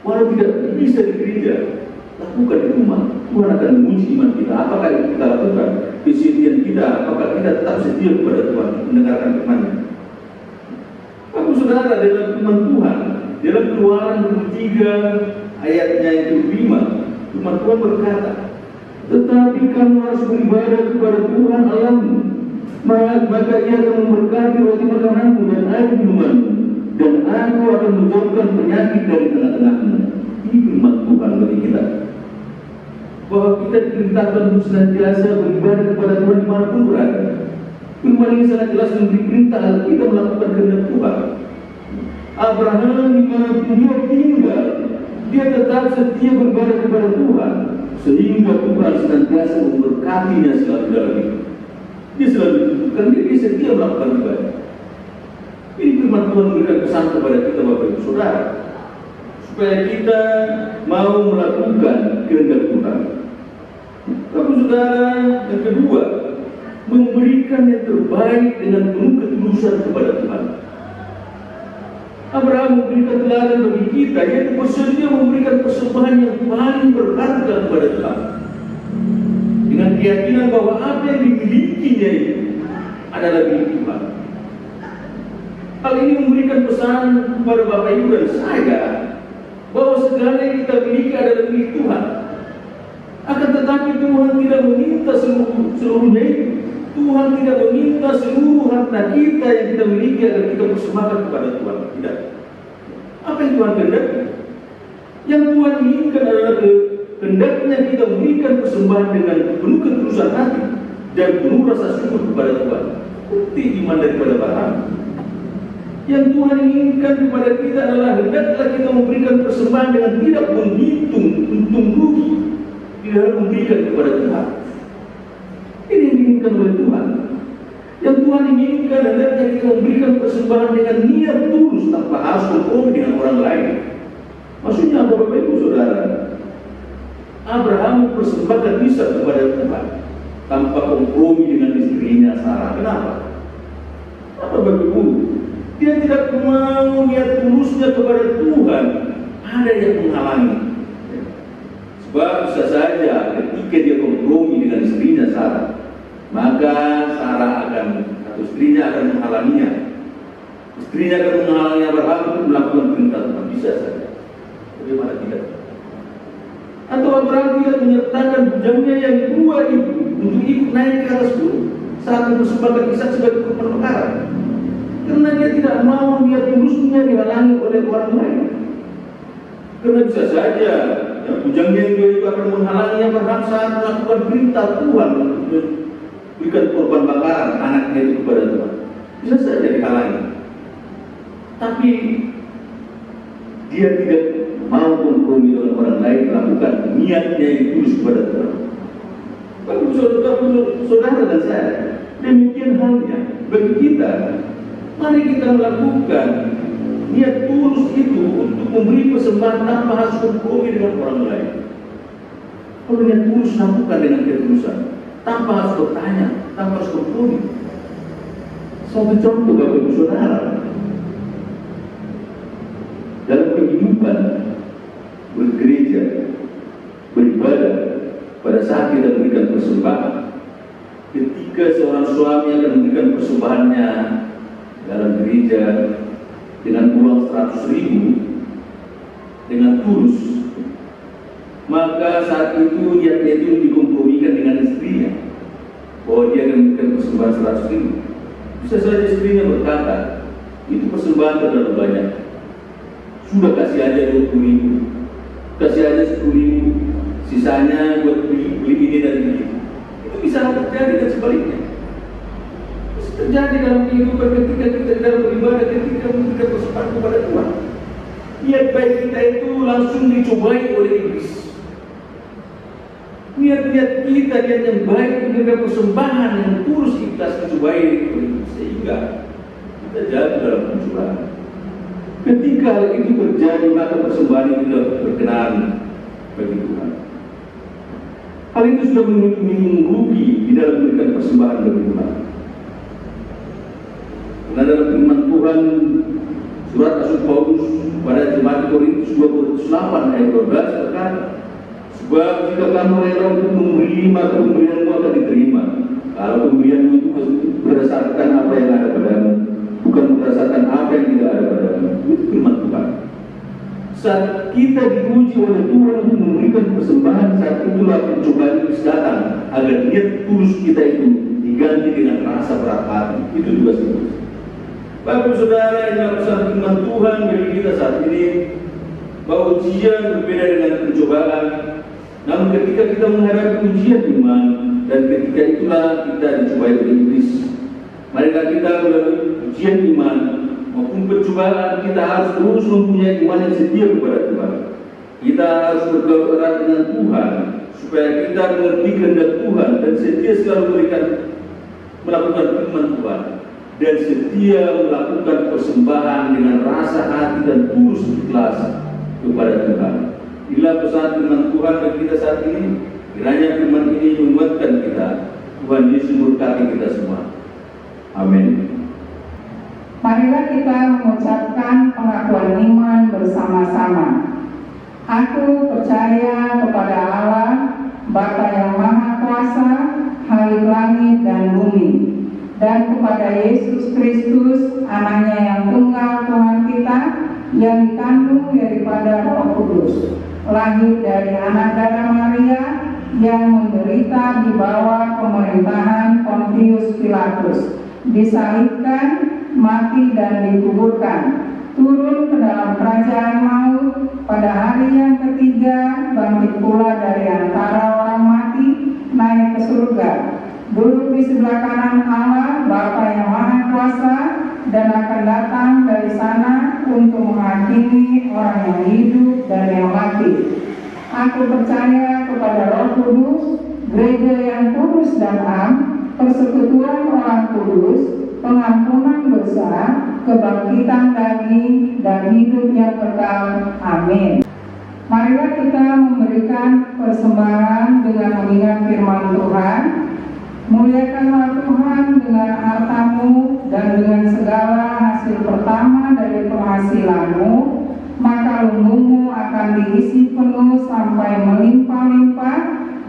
Walau tidak bisa di gereja, lakukan di rumah. Tuhan akan menguji iman kita. Apakah itu kita lakukan? Kesetiaan kita, apakah kita tetap setia kepada Tuhan, mendengarkan firman-Nya. Bapak saudara, dalam firman Tuhan, dalam Keluaran 23 ayatnya yang ke-5, firman Tuhan berkata, tetapi kamu harus beribadah kepada Tuhan Allahmu, maka Ia akan memberkati roti makananmu dan air minumanmu, dan Aku akan menjauhkan penyakit dari tengah-tengahmu. Ini firman Tuhan bagi kita, bahwa kita diperintahkan untuk senantiasa beribadah kepada Tuhan dimanapun berada. Firman ini sangat jelas memberi perintah agar kita melakukan kehendak Tuhan. Abraham dimanapun dia tinggal, dia tetap setia beribadah kepada Tuhan, sehingga Tuhan senantiasa memberkatinya selalu dalam hidup. Dia selalu ditentukan, dia setia melakukan ibadah. Ini firman Tuhan memberikan pesan kepada kita, Bapak Ibu Saudara, supaya kita mau melakukan kehendak Tuhan. Bapak Saudara, yang kedua, memberikan yang terbaik dengan penuh ketulusan kepada Tuhan. Abraham memberikan teladan bagi kita, yaitu bersedia memberikan persembahan yang paling berharga kepada Tuhan, dengan keyakinan bahwa apa yang dimilikinya itu adalah milik Tuhan. Hal ini memberikan pesan kepada Bapak Ibu dan saya bahwa segala yang kita miliki adalah milik Tuhan. Akan tetapi Tuhan tidak meminta seluruhnya itu. Tuhan tidak meminta seluruh harta kita yang kita miliki agar kita persembahkan kepada Tuhan. Tidak. Apa yang Tuhan kehendaki? Yang Tuhan inginkan adalah hendaknya kita memberikan persembahan dengan penuh ketulusan hati dan penuh rasa syukur kepada Tuhan. Bukti iman daripada Abraham. Yang Tuhan inginkan kepada kita adalah hendaklah kita memberikan persembahan dengan tidak menghitung untung rugi di dalam memberikan kepada Tuhan. Ini yang diinginkan oleh Tuhan. Yang Tuhan inginkan hendaknya kita memberikan persembahan dengan niat tulus tanpa harus berkompromi dengan orang lain. Maksudnya apa, Bapak Ibu Saudara? Abraham mempersembahkan Ishak kepada Tuhan tanpa kompromi dengan istrinya Sarah. Kenapa? Apa, Bapak Ibu? Dia tidak mau niat tulusnya kepada Tuhan ada yang menghalangi. Sebab bisa saja ketika dia kompromi dengan istrinya Sarah, maka Sarah atau istrinya akan menghalanginya. Istrinya akan menghalangi Abraham untuk melakukan perintah Tuhan. Bisa saja. Bagaimana tidak? Atau Abraham tidak menyertakan bujangnya yang dua itu untuk ikut naik ke atas gunung saat mempersembahkan Ishak sebagai korban bakaran, karena dia tidak mau niat tulusnya dihalangi oleh orang lain. Karena bisa saja yang bujangnya yang dua itu akan menghalangi Abraham saat melakukan perintah Tuhan untuk berikan korban bakaran anaknya itu kepada Tuhan. Bisa saja dihalangi. Tapi dia tidak mau kompromi dengan orang lain, melakukan niatnya yang tulus kepada Tuhan. Bagi saudara dan saya, demikian halnya bagi kita. Mari kita melakukan niat tulus itu untuk memberi persembahan tanpa harus kompromi dengan orang lain. Kalau niat tulus, lakukan dengan ketulusan, tanpa harus bertanya, tanpa harus kompromi. Satu contoh, Bapak Ibu Saudara, dalam kehidupan bergereja, beribadah, pada saat kita memberikan persembahan, ketika seorang suami akan memberikan persembahannya dalam gereja dengan uang 100.000 dengan tulus, maka saat itu dia itu dikompromikan dengan istrinya bahwa dia akan memberikan persembahan 100.000. Bisa saja istrinya berkata, itu persembahan terlalu banyak, sudah kasih aja 20.000. kasih aja 10.000, sisanya buat beli ini dan ini. Itu bisa terjadi dan sebaliknya. Bisa terjadi dalam kehidupan ketika kita dalam beribadah, ketika memberikan persembahyan kepada Tuhan. Niat baik kita itu langsung dicobai oleh iblis. Niat-niat kita, niat yang baik memberikan persembahan yang tulus ikhlas dicobai oleh iblis, sehingga kita jatuh dalam pencobaan. Ketika hal itu terjadi, maka persembahan itu tidak berkenan bagi Tuhan. Hal itu sudah merugi di dalam memberikan persembahan bagi Tuhan. Karena dalam firman Tuhan, surat Rasul Paulus pada jemaat Korintus 28 ayat 12 berkata, sebab jika kamu rela untuk memberi, maka pemberianmu akan diterima. Kalau pemberianmu itu berdasarkan apa yang ada padamu, bukan berdasarkan apa yang tidak ada padamu. Itu firman Tuhan. Saat kita diuji oleh Tuhan untuk memberikan persembahan, saat itulah pencobaan itu datang agar niat tulus kita itu diganti dengan rasa berat hati. Itu juga sebut. Bapak saudara, inilah pesan firman Tuhan bagi kita saat ini, bahwa ujian berbeda dengan pencobaan. Namun ketika kita menghadapi ujian iman, dan ketika itulah kita dicobai oleh iblis, marilah kita melalui ujian iman maupun pencobaan, kita harus terus mempunyai iman yang setia kepada Tuhan. Kita harus bergaul erat dengan Tuhan, supaya kita mengerti kehendak Tuhan dan setia selalu melakukan firman Tuhan, dan setia melakukan persembahan dengan rasa hati dan tulus ikhlas kepada Tuhan. Inilah pesan firman Tuhan bagi kita saat ini. Kiranya firman ini menguatkan kita. Tuhan Yesus memberkati kita semua. Amin. Marilah kita mengucapkan pengakuan iman bersama-sama. Aku percaya kepada Allah, Bapa yang Maha Kuasa, Khalik langit dan bumi, dan kepada Yesus Kristus, Anaknya yang tunggal Tuhan kita, yang dikandung daripada Roh Kudus, lahir dari anak darah Maria, yang menderita di bawah pemerintahan Pontius Pilatus, disalibkan, mati dan dikuburkan, turun ke dalam kerajaan maut, pada hari yang ketiga bangkit pula dari antara orang mati, naik ke surga, duduk di sebelah kanan Allah Bapa yang Maha Kuasa, dan akan datang dari sana untuk menghakimi orang yang hidup dan yang mati. Aku percaya kepada Roh Kudus, gereja yang kudus dan am, persekutuan orang kudus, pengampunan dosa, kebangkitan daging, dan hidup yang kekal. Amin. Marilah kita memberikan persembahan dengan mengingat firman Tuhan. Muliakanlah Tuhan dengan hartamu dan dengan segala hasil pertama dari penghasilanmu, maka lumbumu akan diisi penuh sampai melimpah-limpah,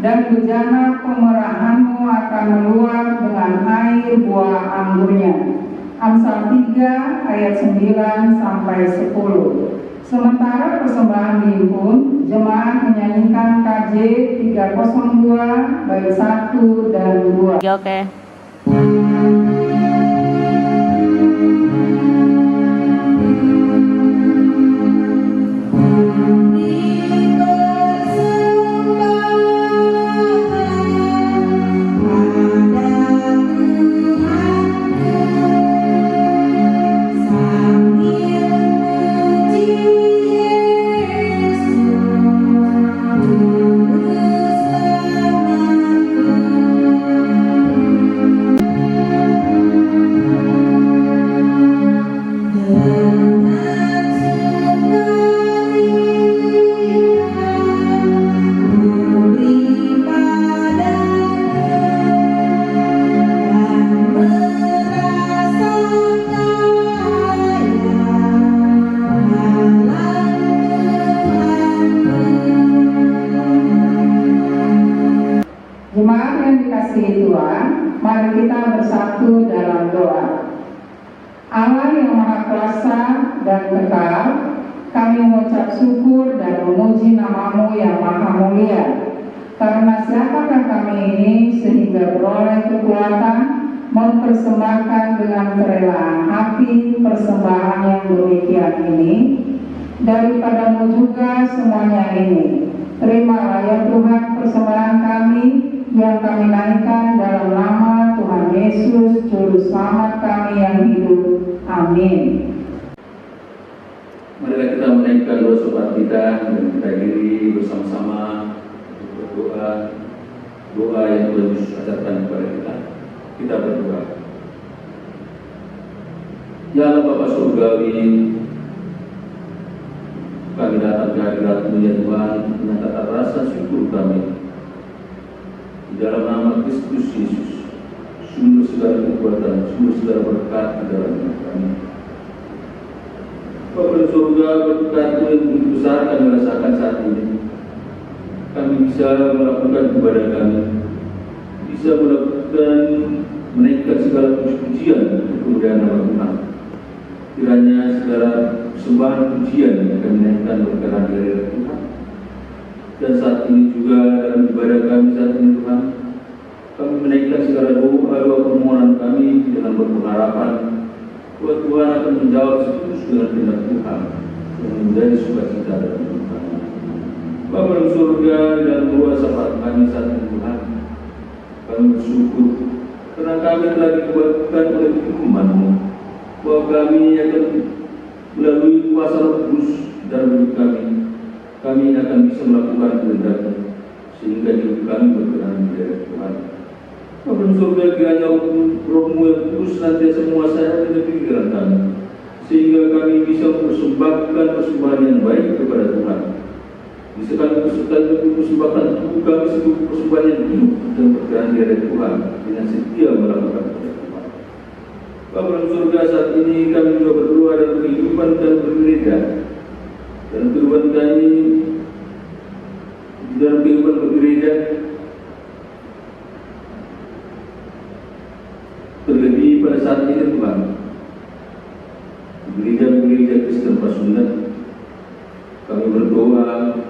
dan bejana pemerahanmu akan meluap dengan air buah anggurnya. Amsal 3 ayat 9 sampai 10. Sementara persembahan dihimpun, jemaat menyanyikan KJ 302 bait 1 dan 2. Oke. Jemaat yang dikasihi Tuhan, mari kita bersatu dalam doa. Allah yang Maha Kuasa dan kekal, kami mengucap syukur dan memuji nama-Mu yang Maha Mulia. Karena siapakah kami ini sehingga beroleh kekuatan mempersembahkan dengan kerelaan hati persembahan yang demikian ini, daripadamu juga semuanya ini. Terimalah ya Tuhan persembahan kami yang kami naikkan dalam nama Tuhan Yesus, Juru Selamat kami yang hidup. Amin. Marilah kita menaikkan doa sobat kita dan kita diri bersama-sama untuk berdoa, doa yang Tuhan Yesus ajarkan kepada kita. Kita berdoa. Ya Allah Bapa Surgawi, kami datang ke hadirat-Mu ya Tuhan, menyatakan rasa syukur kami di dalam nama Kristus Yesus, sumber segala kekuatan, sumber segala berkat di dalam hidup kami. Bapa di surga, berkat-Mu yang begitu besar kami rasakan saat ini. Kami bisa melakukan ibadah kami, bisa melakukan menaikkan segala puji-pujian untuk kemuliaan nama Tuhan. Kiranya segala persembahan pujian yang kami naikkan berkenan di hadirat Tuhan. Dan saat ini juga dalam ibadah kami saat ini Tuhan, kami menaikkan segala doa permohonan kami dengan berpengharapan bahwa Tuhan akan menjawab setuju dengan kehendak Tuhan yang menjadi sukacita dalam hidup kami. Bapa di surga, di dalam doa syafaat kami saat ini Tuhan, kami bersyukur karena kami telah dikuatkan oleh firman-Mu bahwa kami akan melalui kuasa Roh Kudus dalam hidup kami akan bisa melakukan kehendak-Mu sehingga hidup kami berkenan di hadirat Tuhan. Bapa di surga, kiranya Roh-Mu yang kudus senantiasa menguasai dalam pikiran kami sehingga kami bisa mempersembahkan persembahan yang baik kepada Tuhan. Bisa kami persembahkan tubuh kami sebagai persembahan yang hidup dan berkenan di hadirat Tuhan dengan setia melakukan kehendak Tuhan. Bapa di surga, saat ini kami juga berdoa dalam kehidupan dan bergereja. Dalam kehidupan kami, dalam kehidupan bergereja, terlebih pada saat ini Tuhan, gereja-gereja Kristen Pasundan, kami berdoa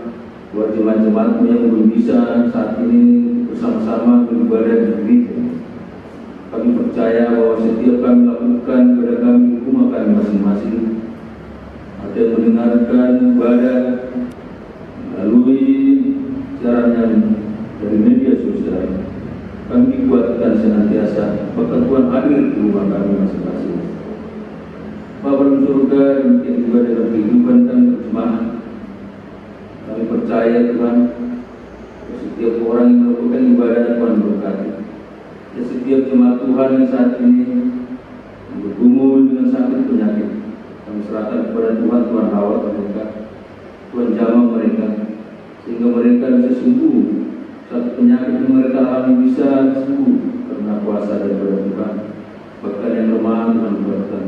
buat jemaat-jemaat yang belum bisa saat ini bersama-sama beribadah di gereja. Kami percaya bahwa setiap kami lakukan ibadah kami di rumah kami masing-masing, ada yang mendengarkan ibadah melalui caranya dari media sosial. Kami dikuatkan senantiasa, bahkan Tuhan hadir di rumah kami masing-masing. Bapa di surga, demikian juga dalam kehidupan kami berjemaat. Kami percaya Tuhan, setiap orang yang melakukan ibadah Tuhan berkati. Ya, setiap jemaat Tuhan yang saat ini bergumul dengan sakit penyakit, kami serahkan kepada Tuhan. Tuhan rawat mereka, Tuhan jamah mereka, sehingga mereka bisa sembuh. Satu penyakit yang mereka alami bisa sembuh karena kuasa daripada Tuhan. Bahkan yang lemah Tuhan kuatkan.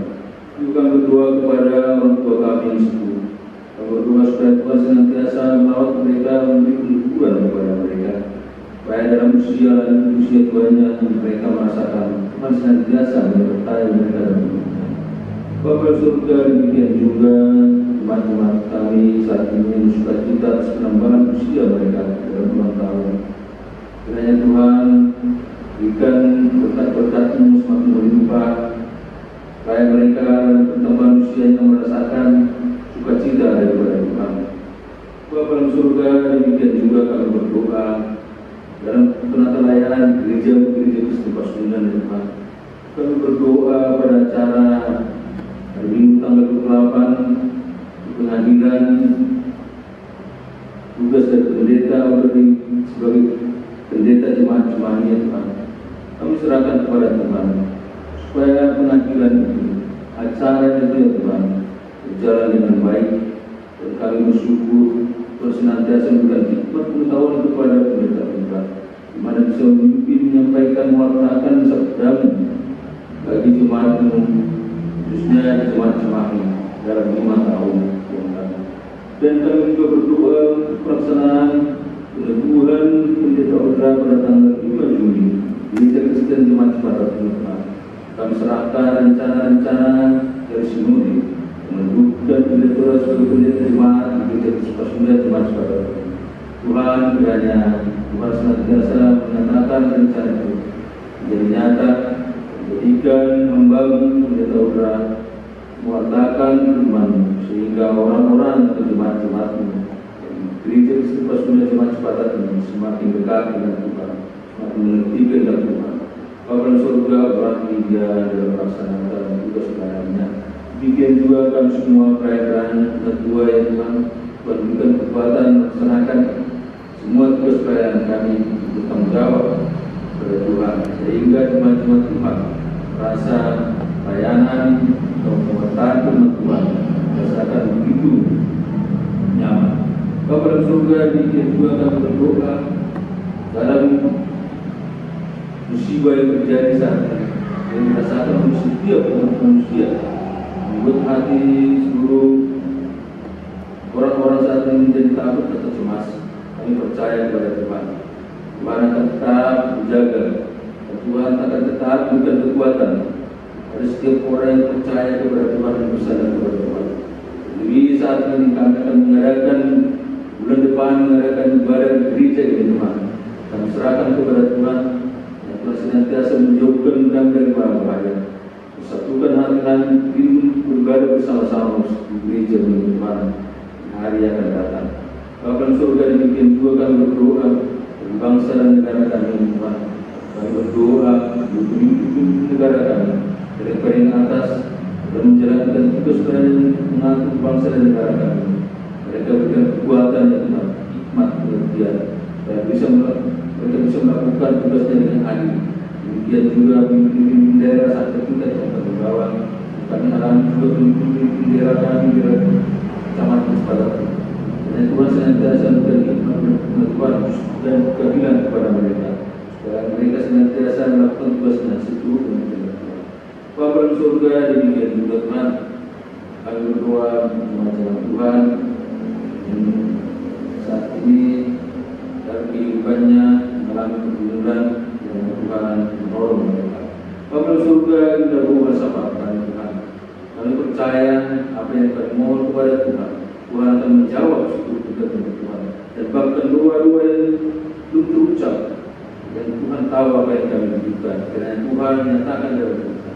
Juga berdoa kepada orang tua kami yang sembuh. Kami berdoa supaya Tuhan senantiasa merawat mereka, memberi kehidupan kepada mereka. Baik dalam usia lanjut usia tuanya, mereka merasakan Tuhan senantiasa menyertai mereka dalam hidupnya. Bapa surga, demikian juga jemaat-jemaat kami saat ini sukacita atas penambahan usia mereka dalam ulang tahun. Kiranya Tuhan berikan berkat-berkat-Mu semakin berlimpah, supaya mereka dalam pertambahan usianya merasakan sukacita daripada Tuhan. Bapa dalam surga, demikian juga kami berdoa dalam penata layanan gereja-gereja Kristen Pasundan Tuhan. Kami berdoa pada acara hari Minggu tanggal 28 pengadilan tugas dari pendeta sebagai pendeta jemaat-jemaatnya Tuhan. Kami serahkan kepada Tuhan supaya pengadilan itu, acara itu ya Tuhan, berjalan dengan baik. Dan kami bersyukur Tuhan senantiasa memberikan hikmat pengetahuan kepada pendeta-pendeta, di mana bisa memimpin, menyampaikan, mewartakan sabda-Mu bagi jemaat-Mu, khususnya jemaat-jemaat-Mu dalam 5 tahun yang lalu. Dan kami juga berdoa untuk pelaksanaan peneguhan pendeta Audra pada tanggal 5 Juli di Kristen Jemaat Barat Tuhan. Kami serahkan rencana-rencana dari Sinode menentukan pendeta sebagai pendeta jemaat di Kristen Pasundan Jemaat Barat. Tuhan kiranya Tuhan senantiasa menyatakan rencana itu menjadi nyata, menjadikan membangun pendeta Audra mewartakan firman-Mu sehingga orang-orang atau jemaat-jemaatmu gereja Istiqlal Sunda Jemaat Sepakat ini semakin dekat dengan Tuhan, semakin mengerti kehendak Tuhan. Bapa di surga, berarti dia dalam melaksanakan tugas pelayanannya. Demikian juga kami semua perayaan ketua yang Tuhan berikan kekuatan melaksanakan semua tugas pelayanan kami bertanggung jawab kepada Tuhan, sehingga jemaat-jemaat Tuhan merasa pelayanan atau penguatan firman Tuhan merasakan begitu nyaman. Bapa di surga, demikian juga kami berdoa dalam musibah yang terjadi saat ini yang dirasakan oleh setiap manusia, membuat hati seluruh orang-orang saat ini menjadi takut atau cemas. Kami percaya kepada Tuhan. Tuhan akan tetap menjaga, dan Tuhan akan tetap memberikan kekuatan pada setiap orang yang percaya kepada Tuhan dan bersandar kepada Tuhan. Jadi saat ini kami akan mengadakan bulan depan mengadakan ibadah gereja ini Tuhan. Kami serahkan kepada Tuhan. Tuhan senantiasa menjauhkan kami dari bahaya. Bersatukan hati kami beribadah bersama-sama di gereja ini Tuhan. Hari yang akan datang. Bapa di surga, demikian juga kami berdoa bagi bangsa dan negara kami Tuhan. Kami berdoa untuk negara kami dari paling atas dan menjalankan tugas mengatur bangsa dan negara kami. Mereka berikan kekuatan yang Tuhan, hikmat pengertian, dan mereka bisa melakukan tugasnya dengan adil. Demikian juga pemimpin daerah sampai tingkat yang terbawah. Kami alami juga pemimpin daerah kami di Kecamatan Sepakat. Dan Tuhan senantiasa memberikan hikmat pengetahuan dan keadilan kepada mereka, supaya mereka senantiasa melakukan tugasnya seturut dengan kehendak Tuhan. Bapa di surga, demikian juga Tuhan, kami berdoa mengucapkan Tuhan yang saat ini dalam kehidupannya mengalami kegunduran yang Tuhan menolong mereka. Bapa di surga, kita berdoa kami Tuhan. Kami percaya apa yang kami mohon kepada Tuhan, Tuhan akan menjawab syukur kita kepada Tuhan. Dan bahkan doa-doa yang belum terucap, dan Tuhan tahu apa yang kami butuhkan, karena Tuhan menyatakan dalam kita.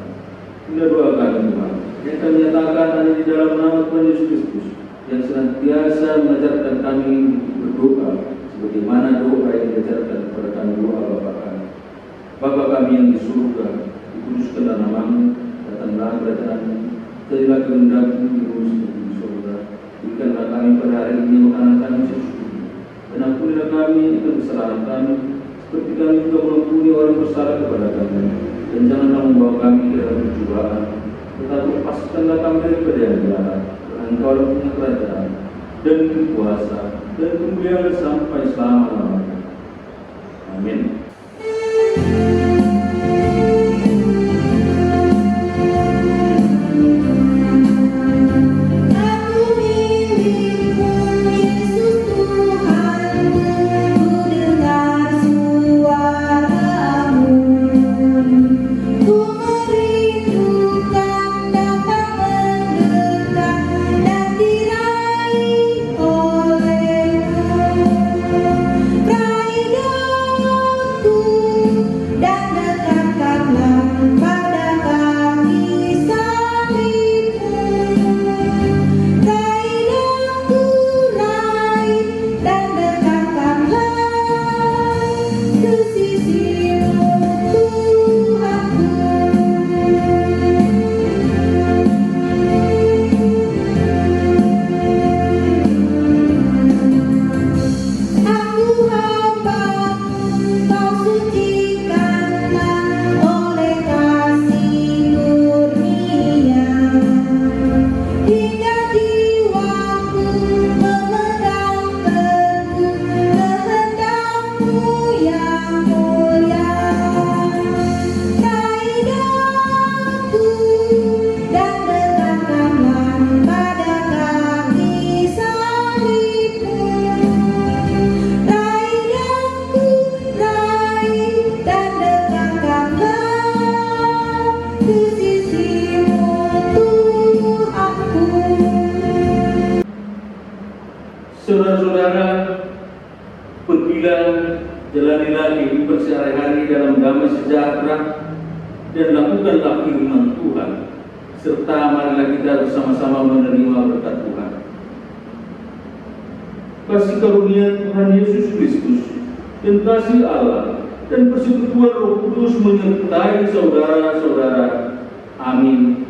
Kita doakan Tuhan, yang kami nyatakan hanya di dalam nama Tuhan Yesus Kristus, yang senantiasa mengajarkan kami berdoa, sebagaimana doa yang diajarkan kepada kami doa Bapa kami. Bapa kami yang di surga, dikuduskanlah namamu, datanglah kerajaan-Mu, jadilah kehendak-Mu di bumi seperti di surga. Berikanlah kami pada hari ini makanan kami secukupnya, dan ampunilah kami akan kesalahan kami, seperti kami juga mengampuni orang bersalah kepada kami. Dan janganlah membawa kami ke dalam pencobaan, tetapi lepaskanlah kami daripada yang jahat. Karena Engkau punya kerajaan dan kuasa dan kemuliaan sampai selama-lamanya. Amin. Saudara-saudara, pergilah, jalanilah kehidupan sehari-hari dalam damai sejahtera dan lakukanlah firman Tuhan, serta marilah kita bersama-sama menerima berkat Tuhan. Kasih karunia Tuhan Yesus Kristus dan kasih Allah dan persekutuan Roh Kudus menyertai saudara-saudara. Amin.